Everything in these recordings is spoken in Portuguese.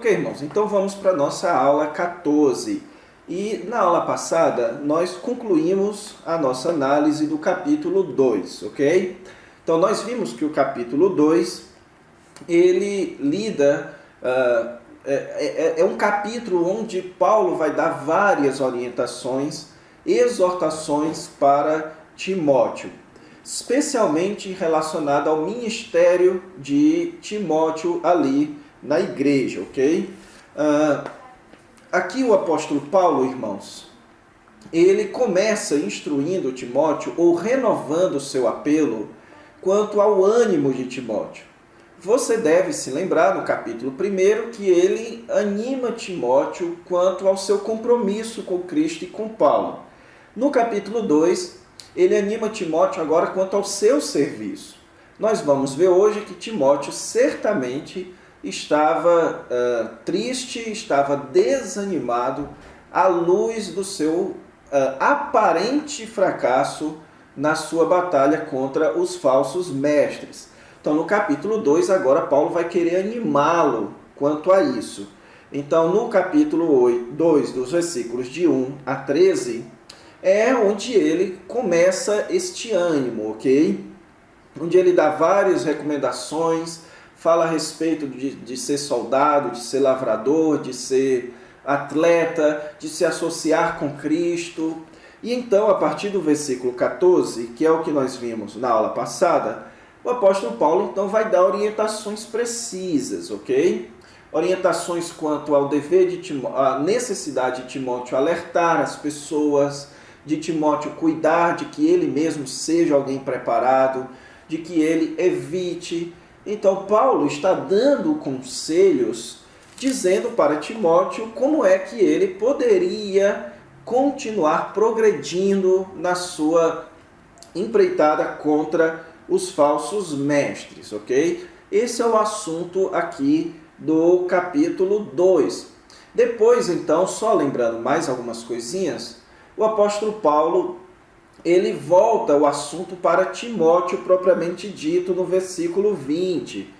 Ok, irmãos, então vamos para a nossa aula 14. E na aula passada, nós concluímos a nossa análise do capítulo 2, ok? Então, nós vimos que o capítulo 2, ele lida... é um capítulo onde Paulo vai dar várias orientações, exortações para Timóteo, especialmente relacionado ao ministério de Timóteo ali na igreja, ok? Aqui o apóstolo Paulo, irmãos, ele começa instruindo Timóteo ou renovando o seu apelo quanto ao ânimo de Timóteo. Você deve se lembrar no capítulo 1 que ele anima Timóteo quanto ao seu compromisso com Cristo e com Paulo. No capítulo 2, ele anima Timóteo agora quanto ao seu serviço. Nós vamos ver hoje que Timóteo certamente estava triste, estava desanimado à luz do seu aparente fracasso na sua batalha contra os falsos mestres. Então, no capítulo 2, agora Paulo vai querer animá-lo quanto a isso. Então, no capítulo 2, dos versículos de 1 a 13, é onde ele começa este ânimo, ok? Onde ele dá várias recomendações, fala a respeito de ser soldado, de ser lavrador, de ser atleta, de se associar com Cristo. E então, a partir do versículo 14, que é o que nós vimos na aula passada, o apóstolo Paulo então vai dar orientações precisas, ok? Orientações quanto ao dever de Timóteo, a necessidade de Timóteo alertar as pessoas, de Timóteo cuidar de que ele mesmo seja alguém preparado, de que ele evite. Então, Paulo está dando conselhos, dizendo para Timóteo como é que ele poderia continuar progredindo na sua empreitada contra os falsos mestres, ok? Esse é o assunto aqui do capítulo 2. Depois, então, só lembrando mais algumas coisinhas, o apóstolo Paulo ele volta o assunto para Timóteo propriamente dito no versículo 20,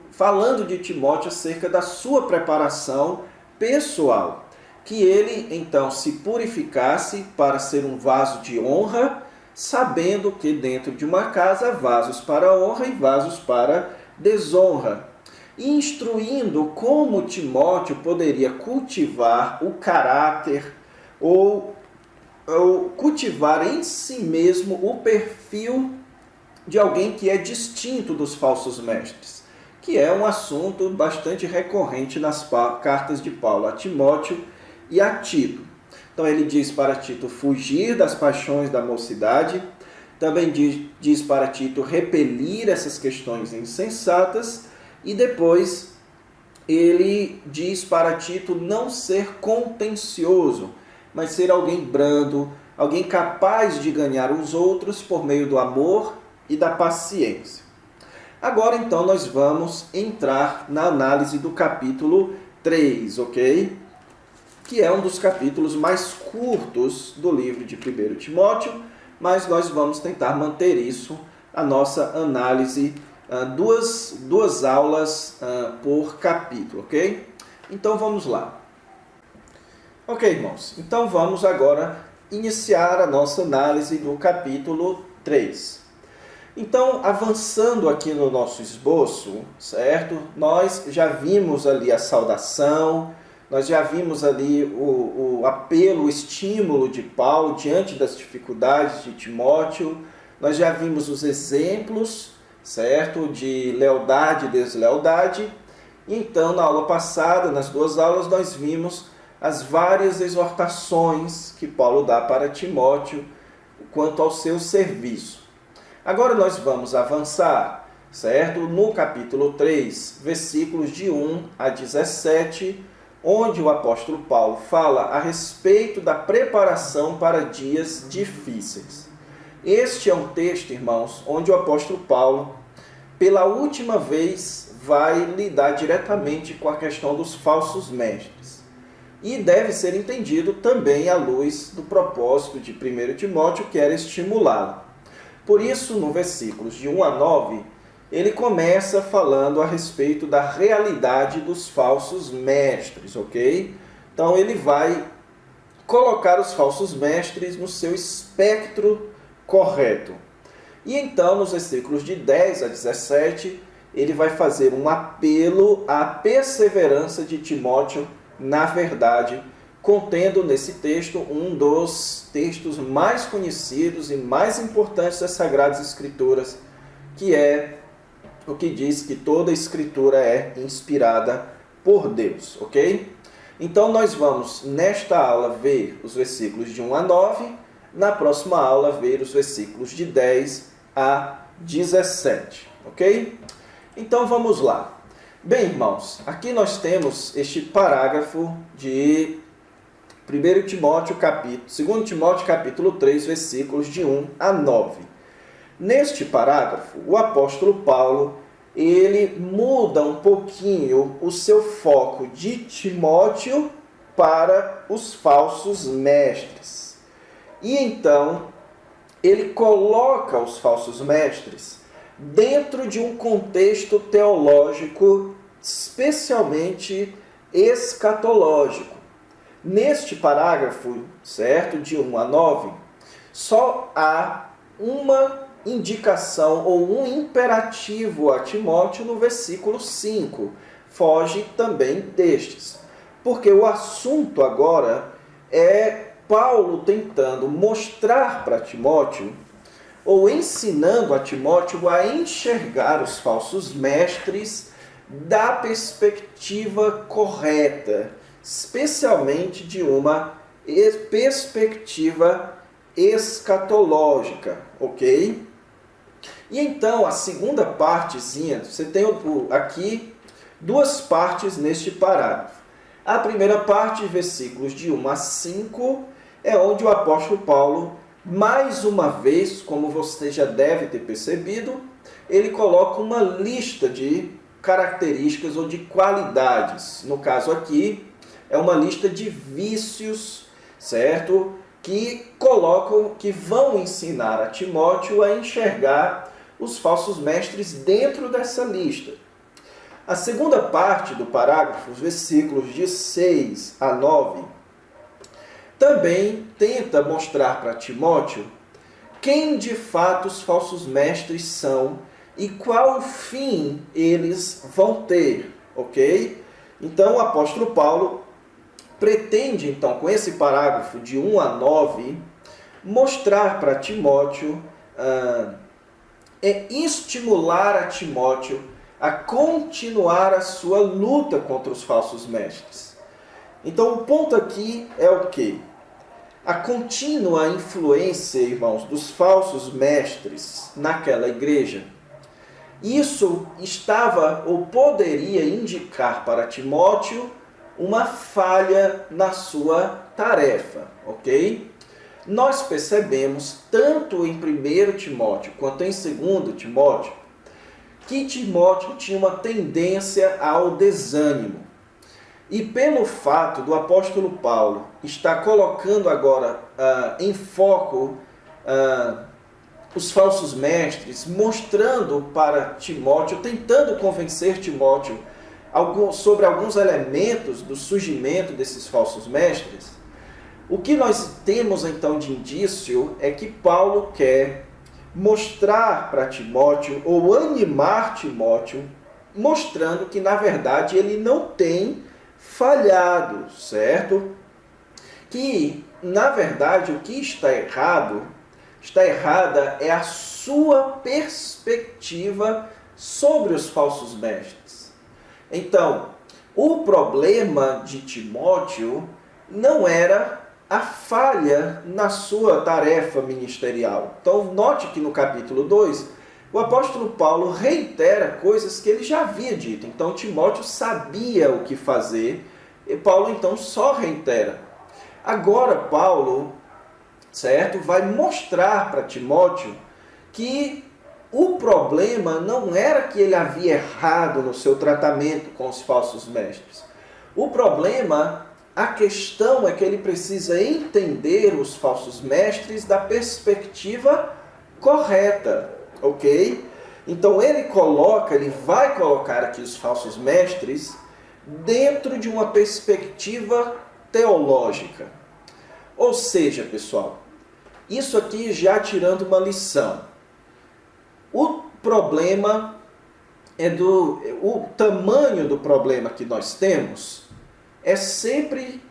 falando de Timóteo acerca da sua preparação pessoal, que ele então se purificasse para ser um vaso de honra, sabendo que dentro de uma casa há vasos para honra e vasos para desonra, e instruindo como Timóteo poderia cultivar o caráter ou cultivar em si mesmo o perfil de alguém que é distinto dos falsos mestres, que é um assunto bastante recorrente nas cartas de Paulo a Timóteo e a Tito. Então ele diz para Tito fugir das paixões da mocidade, também diz para Tito repelir essas questões insensatas, e depois ele diz para Tito não ser contencioso, mas ser alguém brando, alguém capaz de ganhar os outros por meio do amor e da paciência. Agora então nós vamos entrar na análise do capítulo 3, ok? Que é um dos capítulos mais curtos do livro de 1 Timóteo, mas nós vamos tentar manter isso, a nossa análise, duas aulas por capítulo, ok? Então vamos lá. Ok, irmãos, então vamos agora iniciar a nossa análise do capítulo 3. Então, avançando aqui no nosso esboço, certo? Nós já vimos ali a saudação, nós já vimos ali o apelo, o estímulo de Paulo diante das dificuldades de Timóteo, nós já vimos os exemplos, certo? De lealdade e deslealdade. E então, na aula passada, nas duas aulas, nós vimos as várias exortações que Paulo dá para Timóteo quanto ao seu serviço. Agora nós vamos avançar, certo? No capítulo 3, versículos de 1 a 17, onde o apóstolo Paulo fala a respeito da preparação para dias difíceis. Este é um texto, irmãos, onde o apóstolo Paulo, pela última vez, vai lidar diretamente com a questão dos falsos mestres. E deve ser entendido também à luz do propósito de 1 Timóteo, que era estimulá-lo. Por isso, no versículos de 1 a 9, ele começa falando a respeito da realidade dos falsos mestres, ok? Então ele vai colocar os falsos mestres no seu espectro correto. E então, nos versículos de 10 a 17, ele vai fazer um apelo à perseverança de Timóteo na verdade, contendo nesse texto um dos textos mais conhecidos e mais importantes das Sagradas Escrituras, que é o que diz que toda Escritura é inspirada por Deus, ok? Então nós vamos, nesta aula, ver os versículos de 1 a 9, na próxima aula, ver os versículos de 10 a 17, ok? Então vamos lá. Bem, irmãos, aqui nós temos este parágrafo de 2 Timóteo capítulo 3, versículos de 1 a 9. Neste parágrafo, o apóstolo Paulo, ele muda um pouquinho o seu foco de Timóteo para os falsos mestres. E então, ele coloca os falsos mestres dentro de um contexto teológico, especialmente escatológico. Neste parágrafo, certo, de 1 a 9, só há uma indicação ou um imperativo a Timóteo no versículo 5. Foge também destes. Porque o assunto agora é Paulo tentando mostrar para Timóteo, ou ensinando a Timóteo a enxergar os falsos mestres da perspectiva correta, especialmente de uma perspectiva escatológica, ok? E então, a segunda partezinha, você tem aqui duas partes neste parágrafo. A primeira parte, versículos de 1 a 5, é onde o apóstolo Paulo, mais uma vez, como você já deve ter percebido, ele coloca uma lista de características ou de qualidades. No caso aqui, é uma lista de vícios, certo? Que vão ensinar a Timóteo a enxergar os falsos mestres dentro dessa lista. A segunda parte do parágrafo, os versículos de 6 a 9, também tenta mostrar para Timóteo quem de fato os falsos mestres são e qual fim eles vão ter, ok? Então o apóstolo Paulo pretende, então, com esse parágrafo de 1 a 9, mostrar para Timóteo, estimular a Timóteo a continuar a sua luta contra os falsos mestres. Então, o ponto aqui é o quê? A contínua influência, irmãos, dos falsos mestres naquela igreja. Isso estava ou poderia indicar para Timóteo uma falha na sua tarefa, ok? Nós percebemos, tanto em 1 Timóteo quanto em 2 Timóteo, que Timóteo tinha uma tendência ao desânimo. E pelo fato do apóstolo Paulo estar colocando agora em foco os falsos mestres, mostrando para Timóteo, tentando convencer Timóteo sobre alguns elementos do surgimento desses falsos mestres, o que nós temos então de indício é que Paulo quer mostrar para Timóteo, ou animar Timóteo, mostrando que na verdade ele não tem falhado, certo? Que na verdade o que está errada é a sua perspectiva sobre os falsos mestres. Então, o problema de Timóteo não era a falha na sua tarefa ministerial. Então, note que no capítulo 2, o apóstolo Paulo reitera coisas que ele já havia dito. Então, Timóteo sabia o que fazer, e Paulo, então, só reitera. Agora, Paulo, certo, vai mostrar para Timóteo que o problema não era que ele havia errado no seu tratamento com os falsos mestres. O problema, a questão é que ele precisa entender os falsos mestres da perspectiva correta, ok? Então ele vai colocar aqui os falsos mestres dentro de uma perspectiva teológica. Ou seja, pessoal, isso aqui já tirando uma lição. O problema o tamanho do problema que nós temos é sempre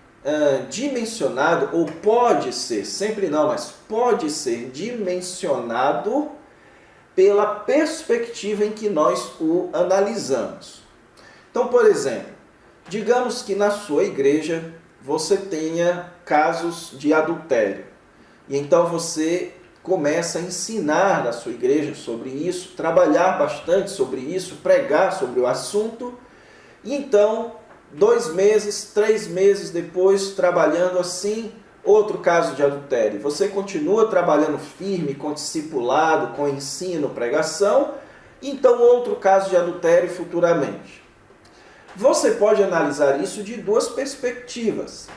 dimensionado, ou pode ser, sempre não, mas pode ser dimensionado pela perspectiva em que nós o analisamos. Então, por exemplo, digamos que na sua igreja você tenha casos de adultério. E então você começa a ensinar na sua igreja sobre isso, trabalhar bastante sobre isso, pregar sobre o assunto. E então, 2 meses, 3 meses depois, trabalhando assim, outro caso de adultério. Você continua trabalhando firme, com discipulado, com ensino, pregação. Então, outro caso de adultério futuramente. Você pode analisar isso de 2 perspectivas.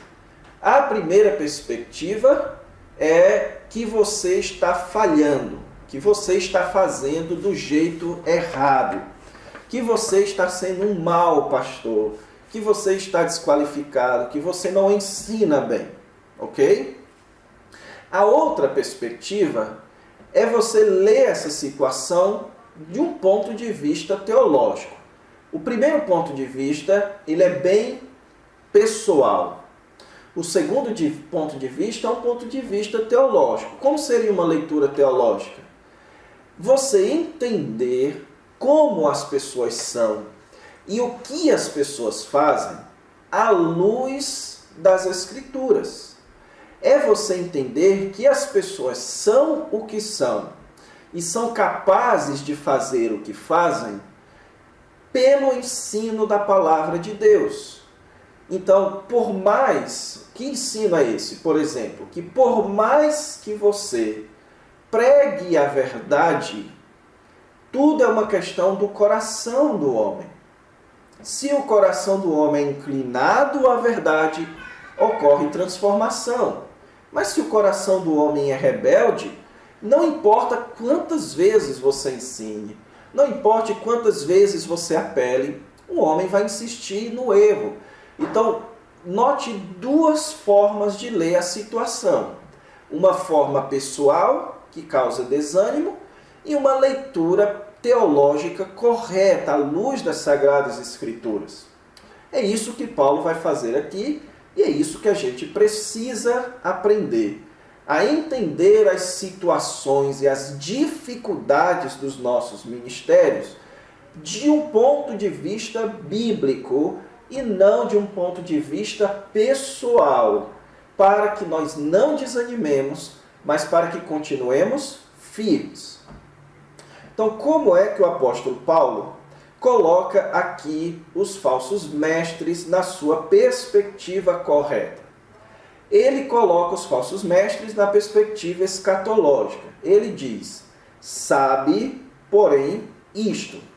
A primeira perspectiva é que você está falhando, que você está fazendo do jeito errado, que você está sendo um mau pastor, que você está desqualificado, que você não ensina bem, ok? A outra perspectiva é você ler essa situação de um ponto de vista teológico. O primeiro ponto de vista, ele é bem pessoal. O segundo ponto de vista é um ponto de vista teológico. Como seria uma leitura teológica? Você entender como as pessoas são e o que as pessoas fazem à luz das Escrituras. É você entender que as pessoas são o que são e são capazes de fazer o que fazem pelo ensino da palavra de Deus. Então, por mais... Que ensino é esse? Por exemplo, que por mais que você pregue a verdade, tudo é uma questão do coração do homem. Se o coração do homem é inclinado à verdade, ocorre transformação. Mas se o coração do homem é rebelde, não importa quantas vezes você ensine, não importa quantas vezes você apele, o homem vai insistir no erro. Então, note 2 formas de ler a situação. Uma forma pessoal, que causa desânimo, e uma leitura teológica correta, à luz das Sagradas Escrituras. É isso que Paulo vai fazer aqui, e é isso que a gente precisa aprender. A entender as situações e as dificuldades dos nossos ministérios de um ponto de vista bíblico, e não de um ponto de vista pessoal, para que nós não desanimemos, mas para que continuemos firmes. Então, como é que o apóstolo Paulo coloca aqui os falsos mestres na sua perspectiva correta? Ele coloca os falsos mestres na perspectiva escatológica. Ele diz, sabe, porém, isto.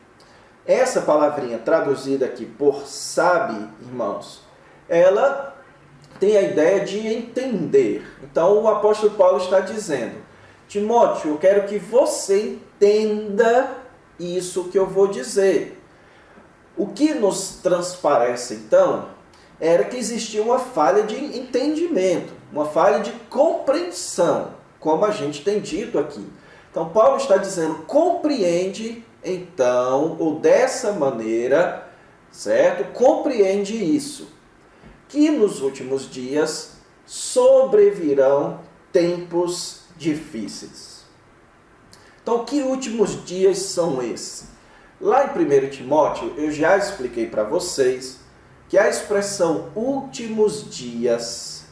Essa palavrinha traduzida aqui por sabe, irmãos, ela tem a ideia de entender. Então o apóstolo Paulo está dizendo, Timóteo, eu quero que você entenda isso que eu vou dizer. O que nos transparece então era que existia uma falha de entendimento, uma falha de compreensão, como a gente tem dito aqui. Então Paulo está dizendo, compreende então, ou dessa maneira, certo? Compreende isso, que nos últimos dias sobrevirão tempos difíceis. Então, que últimos dias são esses? Lá em 1 Timóteo, eu já expliquei para vocês que a expressão últimos dias,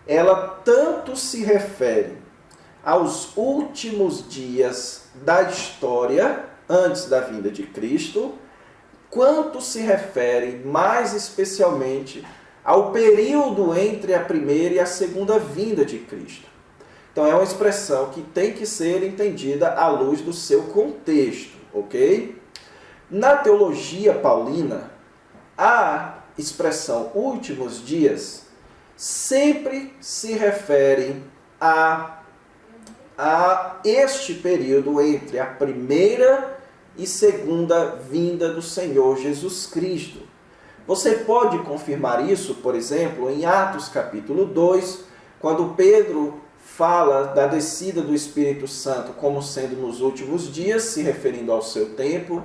ela tanto se refere aos últimos dias da história, antes da vinda de Cristo, quanto se refere mais especialmente ao período entre a primeira e a segunda vinda de Cristo. Então é uma expressão que tem que ser entendida à luz do seu contexto, ok? Na teologia paulina, a expressão últimos dias sempre se refere a este período entre a primeira e segunda vinda do Senhor Jesus Cristo. Você pode confirmar isso, por exemplo, em Atos capítulo 2, quando Pedro fala da descida do Espírito Santo como sendo nos últimos dias, se referindo ao seu tempo.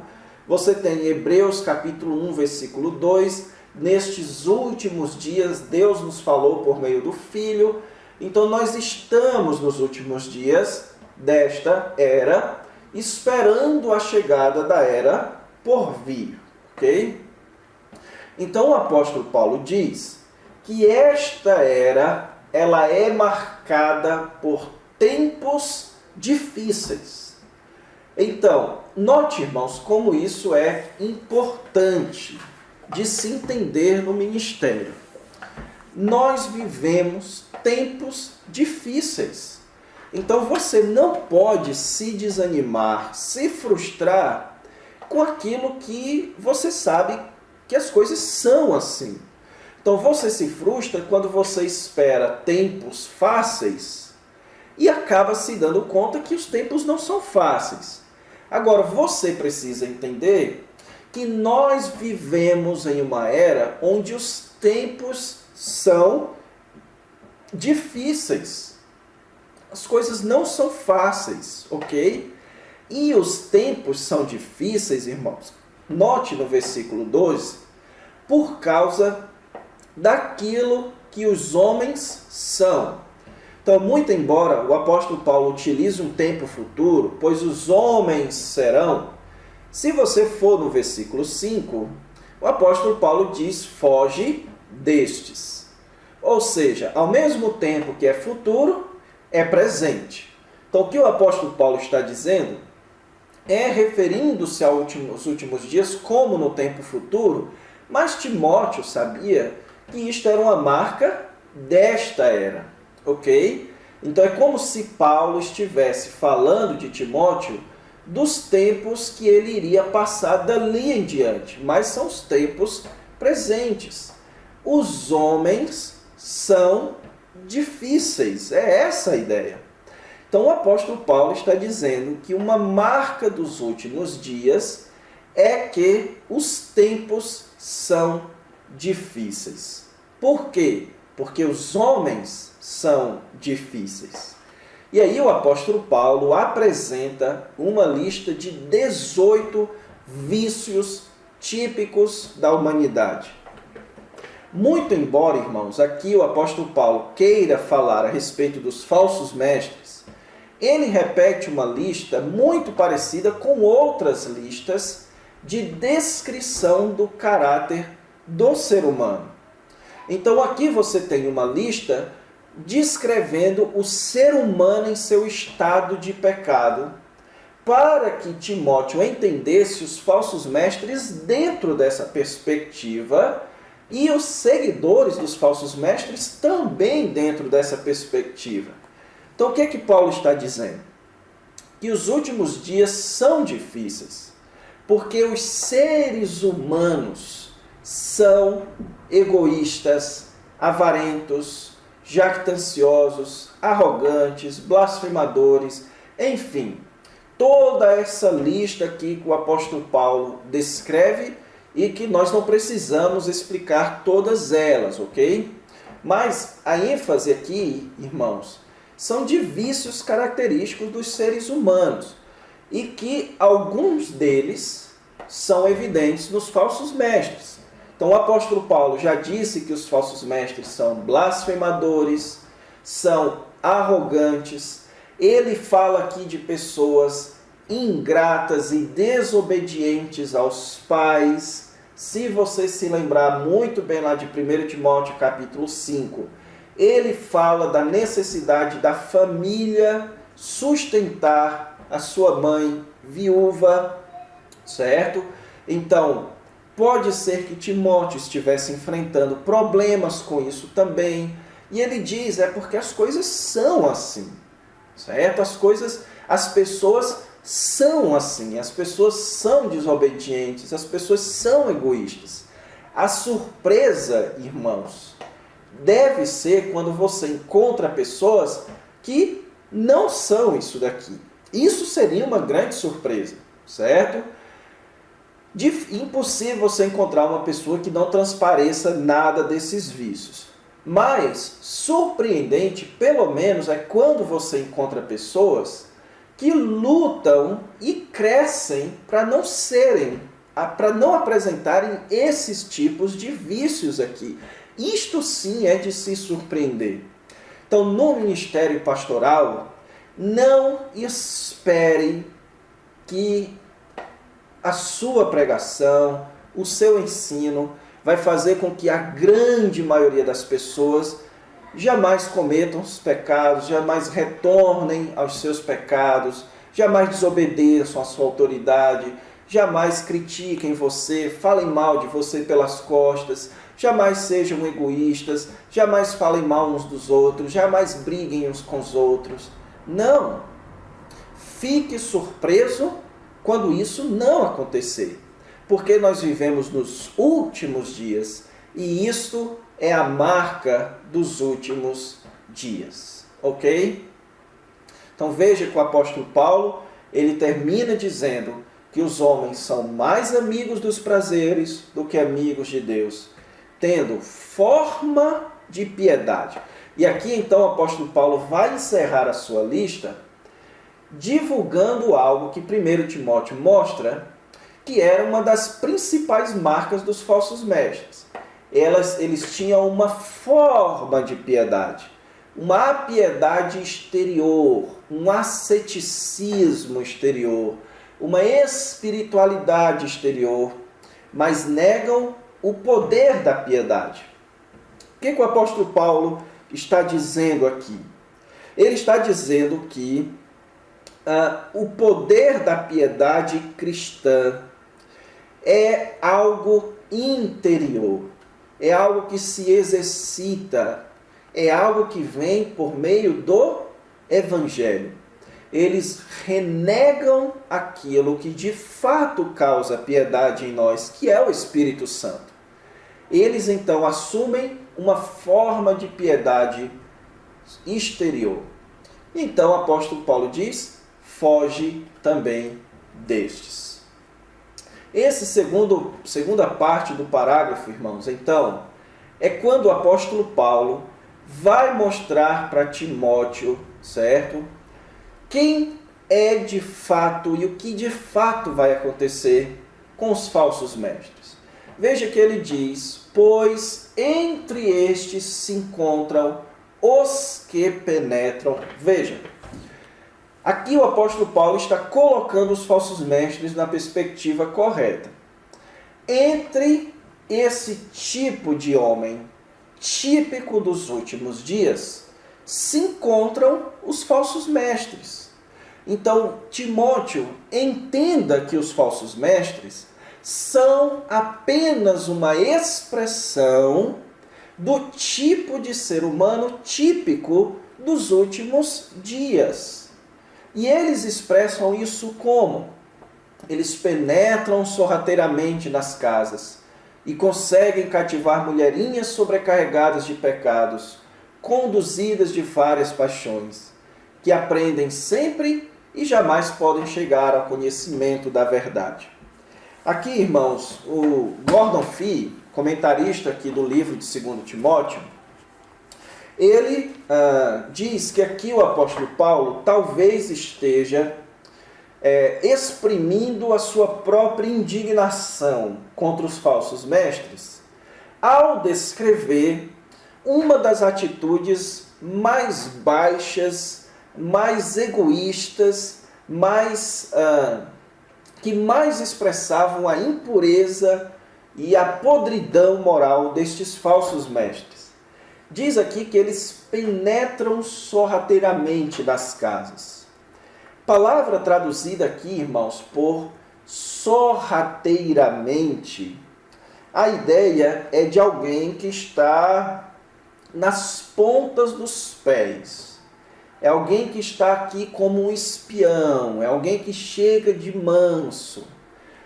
Você tem Hebreus capítulo 1, versículo 2, nestes últimos dias Deus nos falou por meio do Filho. Então nós estamos nos últimos dias desta era, esperando a chegada da era por vir, ok? Então o apóstolo Paulo diz que esta era, ela é marcada por tempos difíceis. Então, note, irmãos, como isso é importante de se entender no ministério. Nós vivemos tempos difíceis. Então você não pode se desanimar, se frustrar com aquilo que você sabe que as coisas são assim. Então você se frustra quando você espera tempos fáceis e acaba se dando conta que os tempos não são fáceis. Agora você precisa entender que nós vivemos em uma era onde os tempos são difíceis. As coisas não são fáceis, ok? E os tempos são difíceis, irmãos. Note no versículo 12, por causa daquilo que os homens são. Então, muito embora o apóstolo Paulo utilize um tempo futuro, pois os homens serão, se você for no versículo 5, o apóstolo Paulo diz, foge destes. Ou seja, ao mesmo tempo que é futuro, é presente. Então, o que o apóstolo Paulo está dizendo é referindo-se aos últimos dias como no tempo futuro, mas Timóteo sabia que isto era uma marca desta era, ok? Então é como se Paulo estivesse falando de Timóteo dos tempos que ele iria passar dali em diante, mas são os tempos presentes. Os homens são difíceis, é essa a ideia. Então o apóstolo Paulo está dizendo que uma marca dos últimos dias é que os tempos são difíceis. Por quê? Porque os homens são difíceis. E aí o apóstolo Paulo apresenta uma lista de 18 vícios típicos da humanidade. Muito embora, irmãos, aqui o apóstolo Paulo queira falar a respeito dos falsos mestres, ele repete uma lista muito parecida com outras listas de descrição do caráter do ser humano. Então aqui você tem uma lista descrevendo o ser humano em seu estado de pecado, para que Timóteo entendesse os falsos mestres dentro dessa perspectiva e os seguidores dos falsos mestres também dentro dessa perspectiva. Então o que é que Paulo está dizendo? Que os últimos dias são difíceis, porque os seres humanos são egoístas, avarentos, jactanciosos, arrogantes, blasfemadores, enfim, toda essa lista aqui que o apóstolo Paulo descreve e que nós não precisamos explicar todas elas, ok? Mas a ênfase aqui, irmãos, são de vícios característicos dos seres humanos e que alguns deles são evidentes nos falsos mestres. Então o apóstolo Paulo já disse que os falsos mestres são blasfemadores, são arrogantes. Ele fala aqui de pessoas ingratas e desobedientes aos pais. Se você se lembrar muito bem lá de 1 Timóteo capítulo 5, ele fala da necessidade da família sustentar a sua mãe viúva, certo? Então, pode ser que Timóteo estivesse enfrentando problemas com isso também. E ele diz, é porque as coisas são assim, certo? As pessoas são assim, as pessoas são desobedientes, as pessoas são egoístas. A surpresa, irmãos, deve ser quando você encontra pessoas que não são isso daqui. Isso seria uma grande surpresa, certo? Impossível você encontrar uma pessoa que não transpareça nada desses vícios. Mas surpreendente, pelo menos, é quando você encontra pessoas que lutam e crescem para não apresentarem esses tipos de vícios aqui. Isto sim é de se surpreender. Então, no ministério pastoral, não espere que a sua pregação, o seu ensino, vai fazer com que a grande maioria das pessoas jamais cometam os pecados, jamais retornem aos seus pecados, jamais desobedeçam à sua autoridade, jamais critiquem você, falem mal de você pelas costas, jamais sejam egoístas, jamais falem mal uns dos outros, jamais briguem uns com os outros. Não! Fique surpreso quando isso não acontecer, porque nós vivemos nos últimos dias e isto é a marca dos últimos dias, ok? Então veja que o apóstolo Paulo, ele termina dizendo que os homens são mais amigos dos prazeres do que amigos de Deus, tendo forma de piedade. E aqui então o apóstolo Paulo vai encerrar a sua lista divulgando algo que 1 Timóteo mostra que era uma das principais marcas dos falsos mestres. Eles tinham uma forma de piedade, uma piedade exterior, um asceticismo exterior, uma espiritualidade exterior, mas negam o poder da piedade. O que o apóstolo Paulo está dizendo aqui? Ele está dizendo que o poder da piedade cristã é algo interior, é algo que se exercita, é algo que vem por meio do Evangelho. Eles renegam aquilo que de fato causa piedade em nós, que é o Espírito Santo. Eles então assumem uma forma de piedade exterior. Então o apóstolo Paulo diz: foge também destes. Essa segunda parte do parágrafo, irmãos, então, é quando o apóstolo Paulo vai mostrar para Timóteo, certo? Quem é de fato e o que de fato vai acontecer com os falsos mestres. Veja que ele diz: pois entre estes se encontram os que penetram. Veja, aqui o apóstolo Paulo está colocando os falsos mestres na perspectiva correta. Entre esse tipo de homem, típico dos últimos dias, se encontram os falsos mestres. Então, Timóteo, entenda que os falsos mestres são apenas uma expressão do tipo de ser humano típico dos últimos dias. E eles expressam isso como? Eles penetram sorrateiramente nas casas e conseguem cativar mulherinhas sobrecarregadas de pecados, conduzidas de várias paixões, que aprendem sempre e jamais podem chegar ao conhecimento da verdade. Aqui, irmãos, o Gordon Fee, comentarista aqui do livro de 2 Timóteo, ele diz que aqui o apóstolo Paulo talvez esteja exprimindo a sua própria indignação contra os falsos mestres ao descrever uma das atitudes mais baixas, mais egoístas, que mais expressavam a impureza e a podridão moral destes falsos mestres. Diz aqui que eles penetram sorrateiramente nas casas. Palavra traduzida aqui, irmãos, por sorrateiramente, a ideia é de alguém que está nas pontas dos pés. É alguém que está aqui como um espião, é alguém que chega de manso.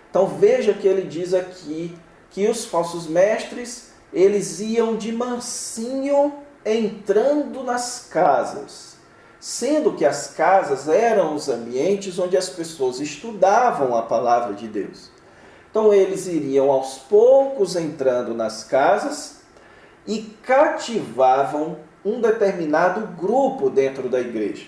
Então veja que ele diz aqui que os falsos mestres, eles iam de mansinho entrando nas casas, sendo que as casas eram os ambientes onde as pessoas estudavam a palavra de Deus. Então Então eles iriam aos poucos entrando nas casas e cativavam um determinado grupo dentro da igreja.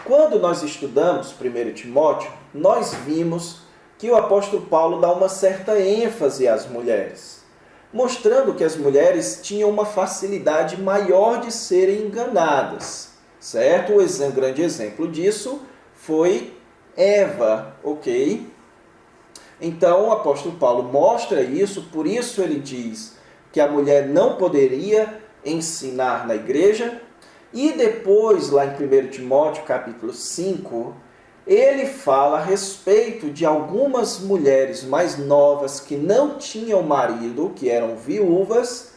Quando nós estudamos 1 Timóteo, nós vimos que o apóstolo Paulo dá uma certa ênfase às mulheres, mostrando que as mulheres tinham uma facilidade maior de serem enganadas, certo? Um grande exemplo disso foi Eva, ok? Então o apóstolo Paulo mostra isso, por isso ele diz que a mulher não poderia ensinar na igreja. E depois, lá em 1 Timóteo capítulo 5, ele fala a respeito de algumas mulheres mais novas que não tinham marido, que eram viúvas,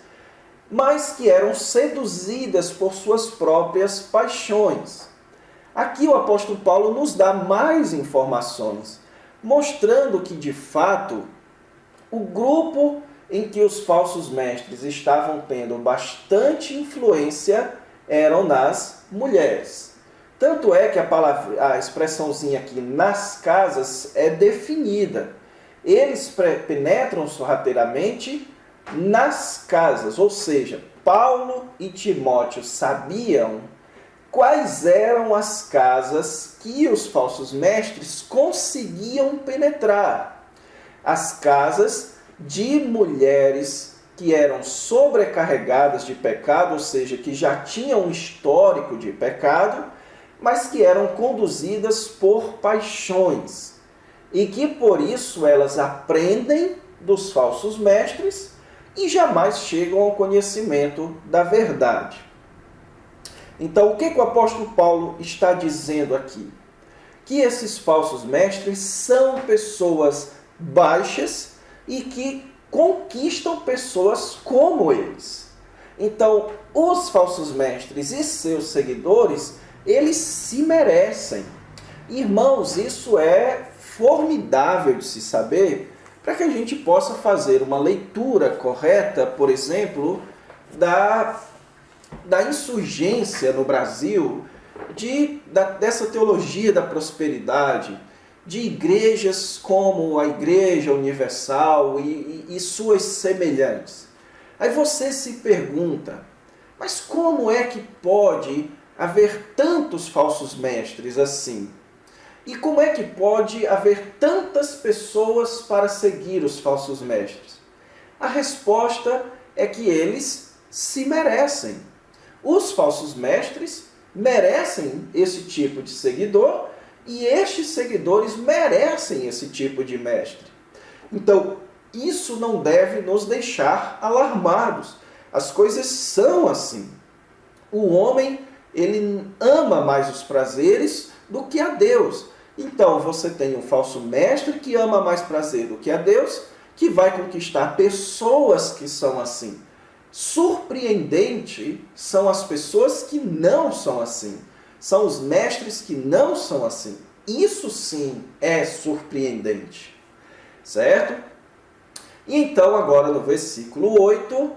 mas que eram seduzidas por suas próprias paixões. Aqui o apóstolo Paulo nos dá mais informações, mostrando que, de fato, o grupo em que os falsos mestres estavam tendo bastante influência eram nas mulheres. Tanto é que a expressãozinha aqui, nas casas, é definida. Eles penetram sorrateiramente nas casas, ou seja, Paulo e Timóteo sabiam quais eram as casas que os falsos mestres conseguiam penetrar. As casas de mulheres que eram sobrecarregadas de pecado, ou seja, que já tinham um histórico de pecado, mas que eram conduzidas por paixões. E que por isso elas aprendem dos falsos mestres e jamais chegam ao conhecimento da verdade. Então, o que o apóstolo Paulo está dizendo aqui? Que esses falsos mestres são pessoas baixas e que conquistam pessoas como eles. Então, os falsos mestres e seus seguidores, eles se merecem. Irmãos, isso é formidável de se saber, para que a gente possa fazer uma leitura correta, por exemplo, da insurgência no Brasil, dessa teologia da prosperidade, de igrejas como a Igreja Universal e suas semelhantes. Aí você se pergunta, mas como é que pode haver tantos falsos mestres assim? E como é que pode haver tantas pessoas para seguir os falsos mestres? A resposta é que eles se merecem. Os falsos mestres merecem esse tipo de seguidor e estes seguidores merecem esse tipo de mestre. Então, isso não deve nos deixar alarmados. As coisas são assim. O homem, ele ama mais os prazeres do que a Deus. Então, você tem um falso mestre que ama mais prazer do que a Deus, que vai conquistar pessoas que são assim. Surpreendente são as pessoas que não são assim. São os mestres que não são assim. Isso sim é surpreendente. Certo? E então, agora no versículo 8,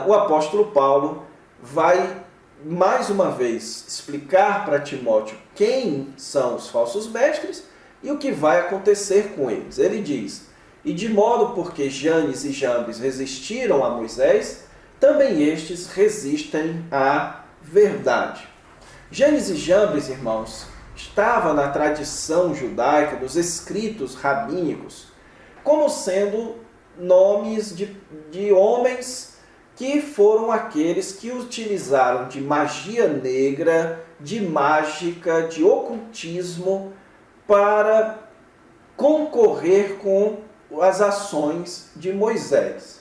o apóstolo Paulo vai mais uma vez explicar para Timóteo quem são os falsos mestres e o que vai acontecer com eles. Ele diz: e de modo porque Janes e Jambres resistiram a Moisés, também estes resistem à verdade. Janes e Jambres, irmãos, estava na tradição judaica dos escritos rabínicos como sendo nomes de homens que foram aqueles que utilizaram de magia negra, de mágica, de ocultismo para concorrer com as ações de Moisés.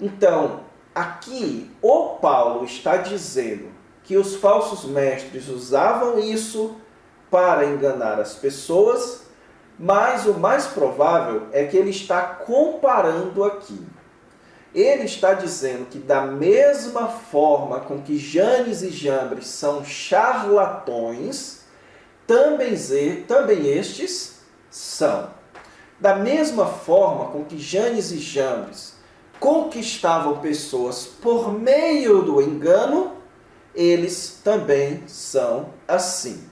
Então, aqui o Paulo está dizendo que os falsos mestres usavam isso para enganar as pessoas, mas o mais provável é que ele está comparando aqui. Ele está dizendo que da mesma forma com que Janes e Jambres são charlatões, também estes são. Da mesma forma com que Janes e Jambres conquistavam pessoas por meio do engano, eles também são assim.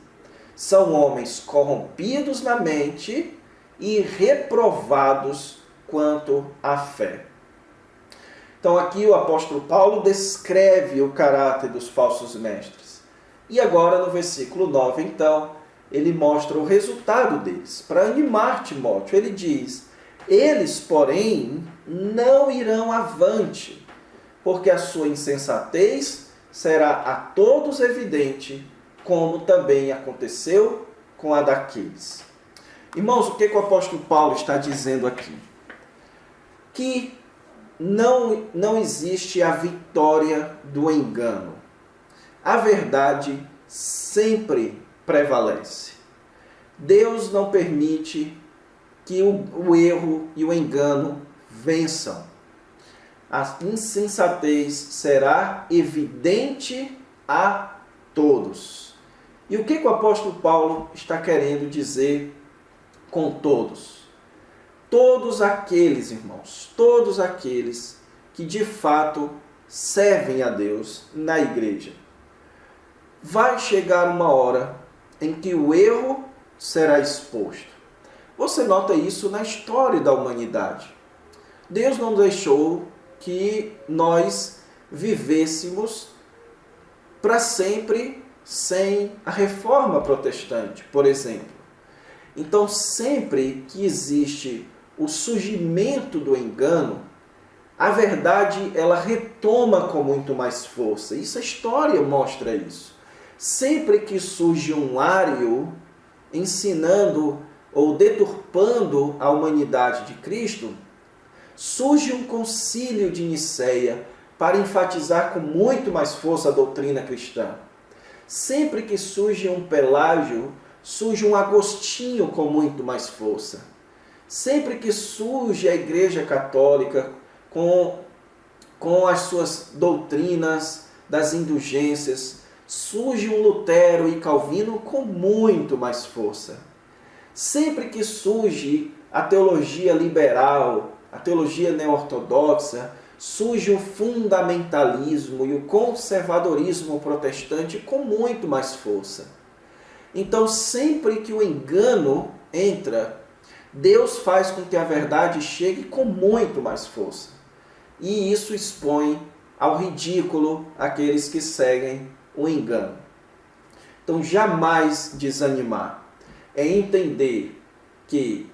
São homens corrompidos na mente e reprovados quanto à fé. Então aqui o apóstolo Paulo descreve o caráter dos falsos mestres. E agora no versículo 9, então, ele mostra o resultado deles. Para animar Timóteo, ele diz: eles, porém, não irão avante, porque a sua insensatez será a todos evidente, como também aconteceu com a daqueles. Irmãos, o que o apóstolo Paulo está dizendo aqui? Que não existe a vitória do engano. A verdade sempre prevalece. Deus não permite que o erro e o engano vençam. A insensatez será evidente a todos. E o que o apóstolo Paulo está querendo dizer com todos? Todos aqueles, irmãos, todos aqueles que de fato servem a Deus na igreja. Vai chegar uma hora em que o erro será exposto. Você nota isso na história da humanidade. Deus não deixou que nós vivêssemos para sempre sem a reforma protestante, por exemplo. Então, sempre que existe o surgimento do engano, a verdade ela retoma com muito mais força. Isso, a história mostra isso. Sempre que surge um Ário ensinando ou deturpando a humanidade de Cristo, surge um concílio de Nicéia para enfatizar com muito mais força a doutrina cristã. Sempre que surge um Pelágio, surge um Agostinho com muito mais força. Sempre que surge a Igreja Católica com as suas doutrinas das indulgências, surge um Lutero e Calvino com muito mais força. Sempre que surge a teologia liberal, a teologia neo-ortodoxa, surge o fundamentalismo e o conservadorismo protestante com muito mais força. Então, sempre que o engano entra, Deus faz com que a verdade chegue com muito mais força. E isso expõe ao ridículo aqueles que seguem o engano. Então, jamais desanimar. É entender que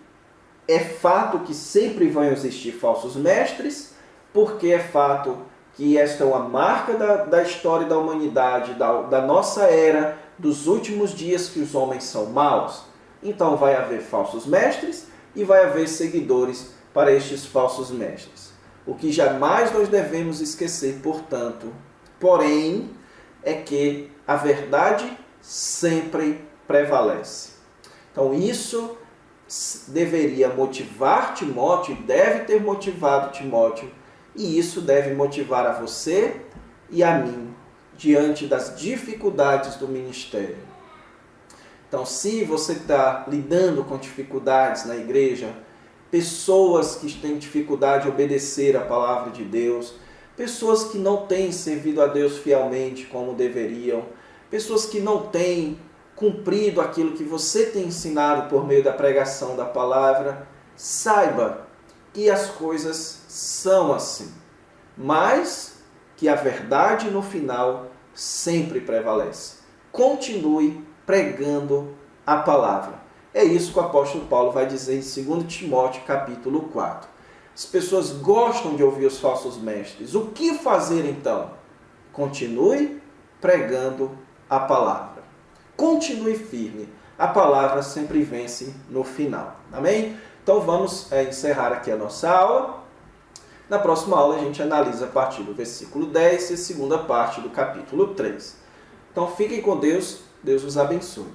é fato que sempre vão existir falsos mestres, porque é fato que esta é uma marca da história da humanidade, da nossa era, dos últimos dias que os homens são maus. Então vai haver falsos mestres e vai haver seguidores para estes falsos mestres. O que jamais nós devemos esquecer, portanto, porém, é que a verdade sempre prevalece. Então isso deveria motivar Timóteo, deve ter motivado Timóteo, e isso deve motivar a você e a mim diante das dificuldades do ministério. Então, se você está lidando com dificuldades na igreja, pessoas que têm dificuldade de obedecer a palavra de Deus, pessoas que não têm servido a Deus fielmente como deveriam, pessoas que não têm cumprido aquilo que você tem ensinado por meio da pregação da palavra, saiba que as coisas são assim, mas que a verdade no final sempre prevalece. Continue pregando a palavra. É isso que o apóstolo Paulo vai dizer em 2 Timóteo capítulo 4. As pessoas gostam de ouvir os falsos mestres. O que fazer então? Continue pregando a palavra. Continue firme. A palavra sempre vence no final. Amém? Então vamos encerrar aqui a nossa aula. Na próxima aula a gente analisa a partir do versículo 10 e a segunda parte do capítulo 3. Então fiquem com Deus. Deus os abençoe.